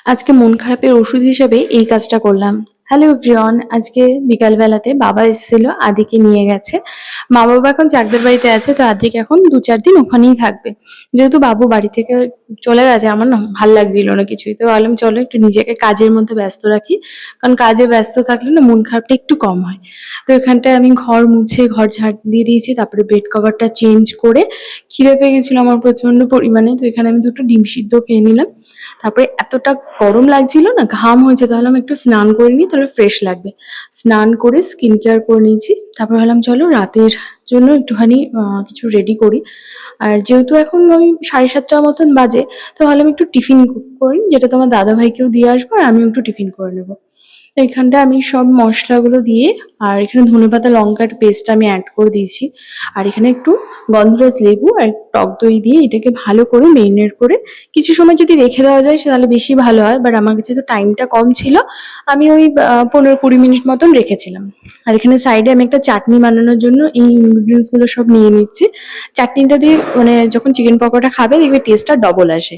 আজকে মন খারাপের ওষুধ হিসেবে এই কাজটা করলাম। হ্যালো এভরিওয়ান, আজকে বিকালবেলাতে বাবা এসেছিল, আদিকে নিয়ে গেছে। মা-বাবা এখন চাকদার বাড়িতে আছে, তো আদিক এখন ২-৪ দিন ওখানেই থাকবে। যেহেতু বাবু বাড়ি থেকে চলে গেছে, আমার না ভাল লাগছিল না কিছুই। তো ভাবলাম চলো একটু নিজেকে কাজের মধ্যে ব্যস্ত রাখি। কারণ কাজে ব্যস্ত থাকলে না মন খারাপটা একটু কম হয়। তো এখানটায় আমি ঘর মুছে, ঘর ঝাড় দিয়ে দিয়েছি। তারপরে বেড কভারটা চেঞ্জ করে খিদে পেয়ে গেছিল আমার প্রচন্ড পরিমাণে। তো এখানে আমি ২ টো ডিম সিদ্ধ খেয়ে নিলাম। তারপরে এতটা গরম লাগছিল না, ঘাম হয়েছে, তো ভাবলাম একটু স্নান করে নিই, তাহলে ফ্রেশ লাগবে। স্নান করে স্কিন কেয়ার করে নিয়েছি। তারপর ভাবলাম চলো রাতের জন্য একটুখানি কিছু রেডি করি। আর যেহেতু এখন ওই ৭:৩০ মতন বাজে, তো ভাবলাম একটু টিফিন করে নিই, যেটা তোমার দাদাভাইকেও দিয়ে আসবো আর আমিও একটু টিফিন করে নেবো। তো এখানটায় আমি সব মশলাগুলো দিয়ে, আর এখানে ধনেপাতা লঙ্কার পেস্ট আমি অ্যাড করে দিয়েছি। আর এখানে একটু গন্ধরাজ লেবু আর টক দই দিয়ে এটাকে ভালো করে মেরিনেট করে কিছু সময় যদি রেখে দেওয়া যায় তাহলে বেশি ভালো হয়। বাট আমার কাছে তো টাইমটা কম ছিল, আমি ওই ১৫-২০ মিনিট মতন রেখেছিলাম। আর এখানে সাইডে আমি একটা চাটনি বানানোর জন্য এই ইনগ্রিডিয়েন্টস গুলো সব নিয়ে নিচ্ছি। চাটনিটা দিয়ে মানে যখন চিকেন পকোড়া খাবে দেখবে টেস্টটা ডবল আসে।